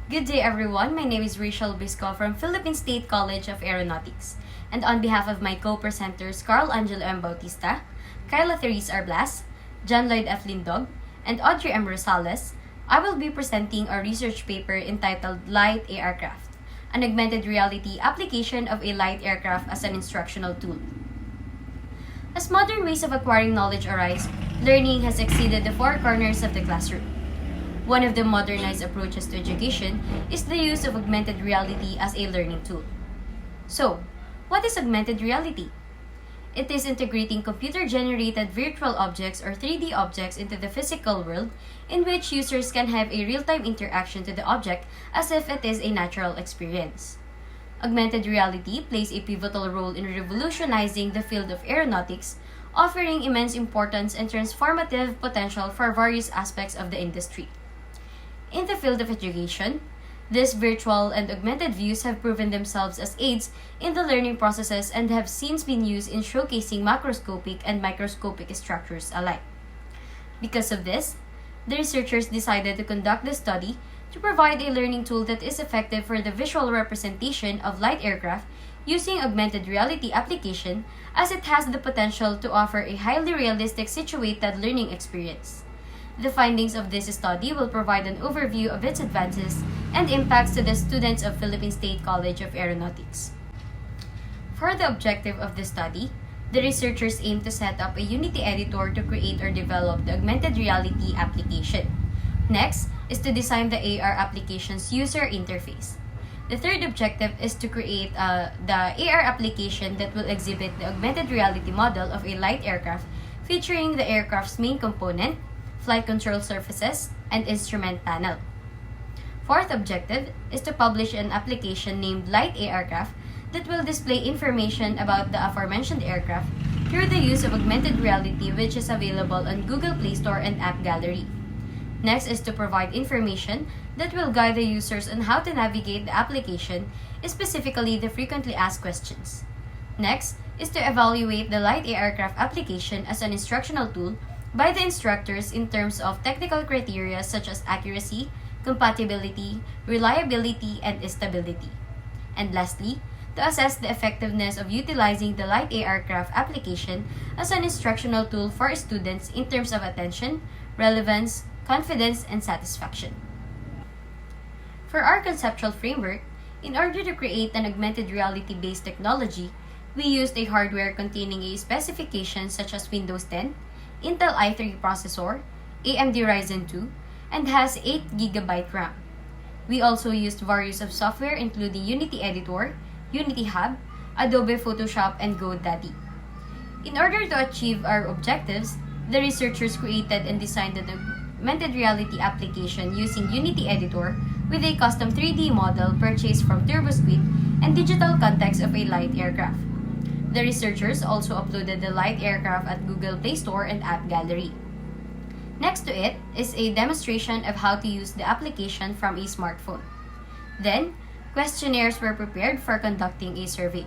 Good day everyone, my name is Bisco from Philippine State College of Aeronautics. And on behalf of my co-presenters Anjelo M. Bautista, Kyla Therese R. Blas, Lloyd F. Lindog, and Audrey M. Rosales, I will be presenting a research paper entitled Light ARcraft, an augmented reality application of a light aircraft as an instructional tool. As modern ways of acquiring knowledge arise, learning has exceeded the four corners of the classroom. One of the modernized approaches to education is the use of augmented reality as a learning tool. So, what is augmented reality? It is integrating computer-generated virtual objects or 3D objects into the physical world in which users can have a real-time interaction to the object as if it is a natural experience. Augmented reality plays a pivotal role in revolutionizing the field of aeronautics, offering immense importance and transformative potential for various aspects of the industry. In the field of education, these virtual and augmented views have proven themselves as aids in the learning processes and have since been used in showcasing macroscopic and microscopic structures alike. Because of this, the researchers decided to conduct the study to provide a learning tool that is effective for the visual representation of light aircraft using augmented reality application, as it has the potential to offer a highly realistic situated learning experience. The findings of this study will provide an overview of its advances and impacts to the students of Philippine State College of Aeronautics. For the objective of the study, the researchers aim to set up a Unity editor to create or develop the augmented reality application. Next is to design the AR application's user interface. The third objective is to create the AR application that will exhibit the augmented reality model of a light aircraft featuring the aircraft's main component, flight control surfaces, and instrument panel. Fourth objective is to publish an application named Light ARcraft that will display information about the aforementioned aircraft through the use of augmented reality, which is available on Google Play Store and App Gallery. Next is to provide information that will guide the users on how to navigate the application, specifically the frequently asked questions. Next is to evaluate the Light ARcraft application as an instructional tool by the instructors in terms of technical criteria such as accuracy, compatibility, reliability, and stability. And lastly, to assess the effectiveness of utilizing the Light ARcraft application as an instructional tool for students in terms of attention, relevance, confidence, and satisfaction. For our conceptual framework, in order to create an augmented reality-based technology, we used a hardware containing a specification such as Windows 10, Intel i3 processor, AMD Ryzen 2, and has 8GB RAM. We also used various of software including Unity Editor, Unity Hub, Adobe Photoshop, and GoDaddy. In order to achieve our objectives, the researchers created and designed an augmented reality application using Unity Editor with a custom 3D model purchased from TurboSquid and digital context of a light aircraft. The researchers also uploaded the Light ARcraft at Google Play Store and App Gallery. Next to it is a demonstration of how to use the application from a smartphone. Then, questionnaires were prepared for conducting a survey.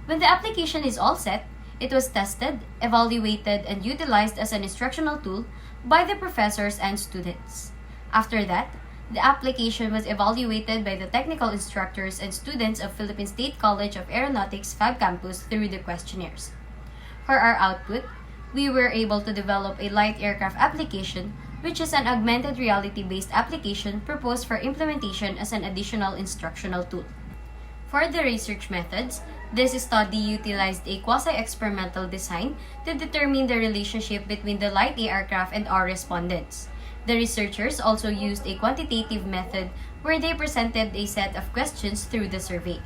When the application is all set, it was tested, evaluated, and utilized as an instructional tool by the professors and students. After that, the application was evaluated by the technical instructors and students of Philippine State College of Aeronautics Fab Campus through the questionnaires. For our output, we were able to develop a light aircraft application, which is an augmented reality-based application proposed for implementation as an additional instructional tool. For the research methods, this study utilized a quasi-experimental design to determine the relationship between the light aircraft and our respondents. The researchers also used a quantitative method where they presented a set of questions through the survey.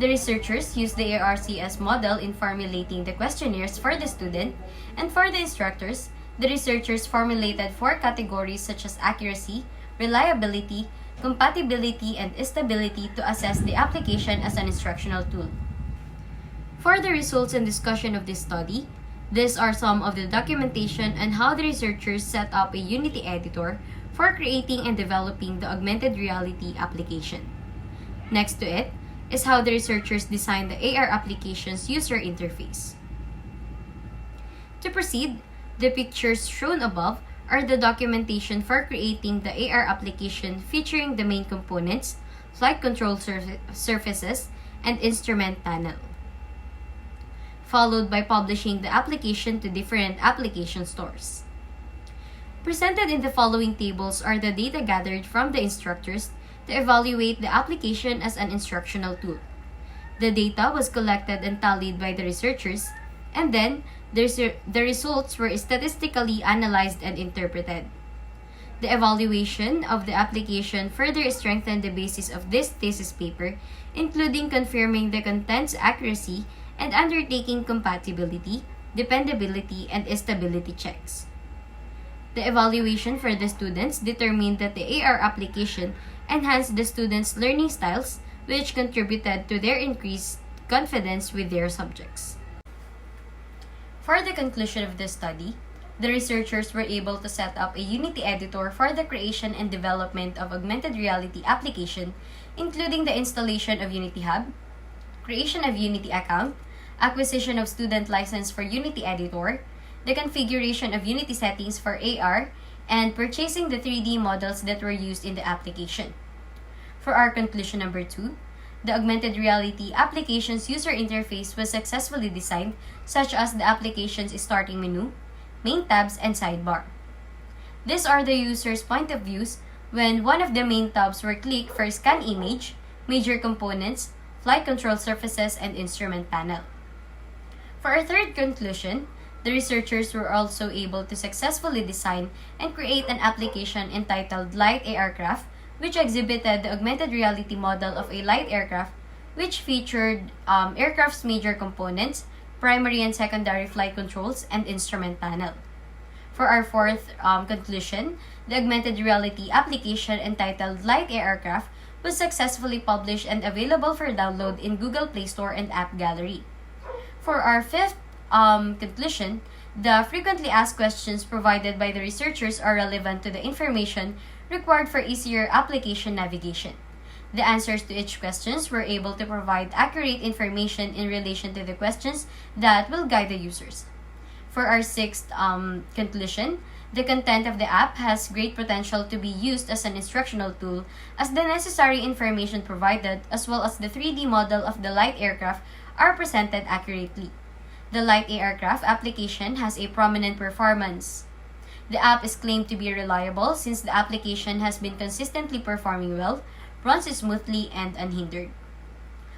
The researchers used the ARCS model in formulating the questionnaires for the student, and for the instructors, the researchers formulated 4 categories such as accuracy, reliability, compatibility, and stability to assess the application as an instructional tool. For the results and discussion of this study, these are some of the documentation and how the researchers set up a Unity editor for creating and developing the augmented reality application. Next to it is how the researchers designed the AR application's user interface. To proceed, the pictures shown above are the documentation for creating the AR application featuring the main components, flight control surfaces, and instrument panel, followed by publishing the application to different application stores. Presented in the following tables are the data gathered from the instructors to evaluate the application as an instructional tool. The data was collected and tallied by the researchers, and then the results were statistically analyzed and interpreted. The evaluation of the application further strengthened the basis of this thesis paper, including confirming the content's accuracy and undertaking compatibility, dependability, and stability checks. The evaluation for the students determined that the AR application enhanced the students' learning styles, which contributed to their increased confidence with their subjects. For the conclusion of this study, the researchers were able to set up a Unity editor for the creation and development of augmented reality application, including the installation of Unity Hub, creation of Unity account, acquisition of student license for Unity editor, the configuration of Unity settings for AR, and purchasing the 3D models that were used in the application. For our conclusion number 2, the augmented reality application's user interface was successfully designed, such as the application's starting menu, main tabs, and sidebar. These are the user's point of views when one of the main tabs were clicked for scan image, major components, flight control surfaces, and instrument panel. For our third conclusion, the researchers were also able to successfully design and create an application entitled Light ARcraft, which exhibited the augmented reality model of a light aircraft, which featured aircraft's major components, primary and secondary flight controls, and instrument panel. For our fourth conclusion, the augmented reality application entitled Light ARcraft was successfully published and available for download in Google Play Store and App Gallery. For our fifth conclusion, the frequently asked questions provided by the researchers are relevant to the information required for easier application navigation. The answers to each questions were able to provide accurate information in relation to the questions that will guide the users. For our sixth conclusion, the content of the app has great potential to be used as an instructional tool, as the necessary information provided as well as the 3D model of the light aircraft are presented accurately. The Light ARcraft application has a prominent performance. The app is claimed to be reliable since the application has been consistently performing well, runs smoothly, and unhindered.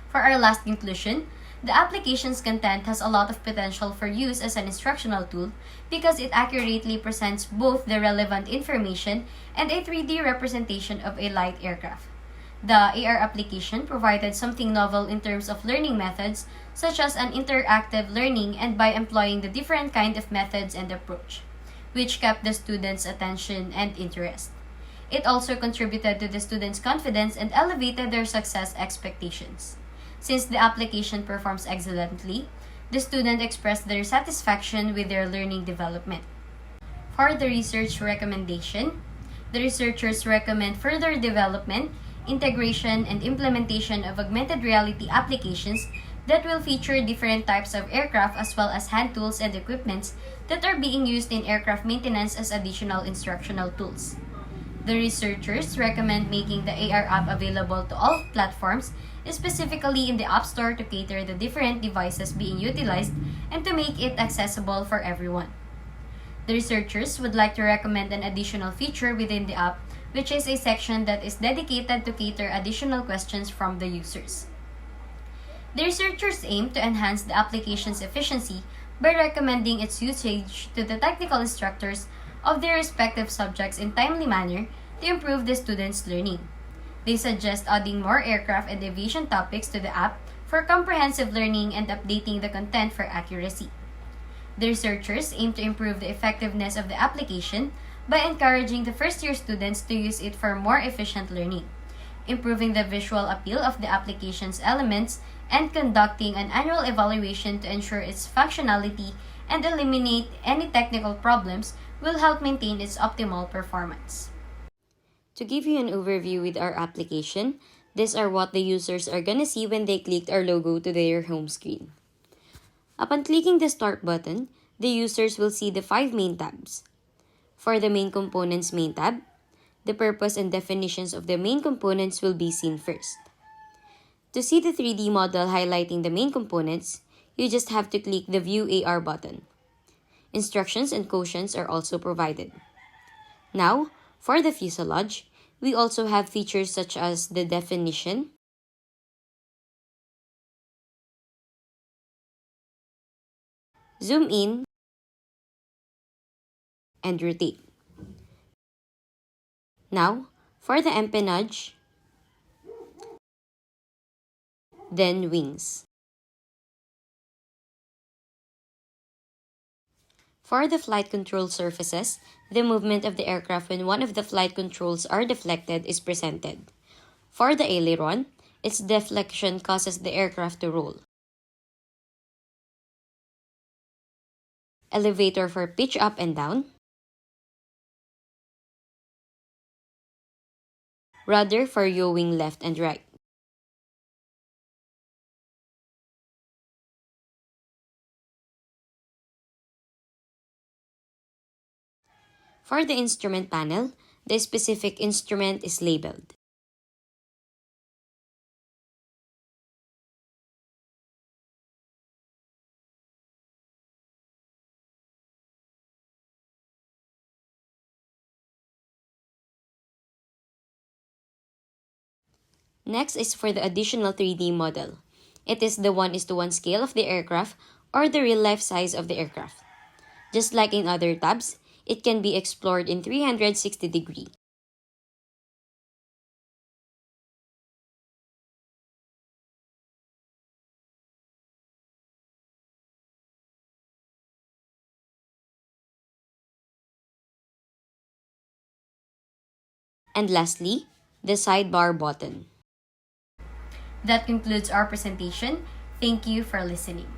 For our last conclusion, the application's content has a lot of potential for use as an instructional tool because it accurately presents both the relevant information and a 3D representation of a light aircraft. The AR application provided something novel in terms of learning methods, such as an interactive learning and by employing the different kind of methods and approach, which kept the students' attention and interest. It also contributed to the students' confidence and elevated their success expectations. Since the application performs excellently, the students expressed their satisfaction with their learning development. For the research recommendation, the researchers recommend further development, integration, and implementation of augmented reality applications that will feature different types of aircraft as well as hand tools and equipments that are being used in aircraft maintenance as additional instructional tools. The researchers recommend making the AR app available to all platforms, specifically in the App Store to cater the different devices being utilized and to make it accessible for everyone. The researchers would like to recommend an additional feature within the app, which is a section that is dedicated to cater additional questions from the users. The researchers aim to enhance the application's efficiency by recommending its usage to the technical instructors of their respective subjects in timely manner to improve the students' learning. They suggest adding more aircraft and aviation topics to the app for comprehensive learning and updating the content for accuracy. The researchers aim to improve the effectiveness of the application by encouraging the first-year students to use it for more efficient learning, improving the visual appeal of the application's elements, and conducting an annual evaluation to ensure its functionality and eliminate any technical problems will help maintain its optimal performance. To give you an overview with our application, these are what the users are gonna see when they clicked our logo to their home screen. Upon clicking the Start button, the users will see the 5 main tabs. For the main components main tab, the purpose and definitions of the main components will be seen first. To see the 3D model highlighting the main components, you just have to click the View AR button. Instructions and quotients are also provided. Now, for the fuselage, we also have features such as the definition, zoom in, and rotate. Now, for the empennage, then wings. For the flight control surfaces, the movement of the aircraft when one of the flight controls are deflected is presented. For the aileron, its deflection causes the aircraft to roll. Elevator for pitch up and down. Rudder for yawing left and right. For the instrument panel, the specific instrument is labeled. Next is for the additional 3D model. It is the 1:1 scale of the aircraft or the real-life size of the aircraft. Just like in other tabs, it can be explored in 360 degrees. And lastly, the sidebar button. That concludes our presentation. Thank you for listening.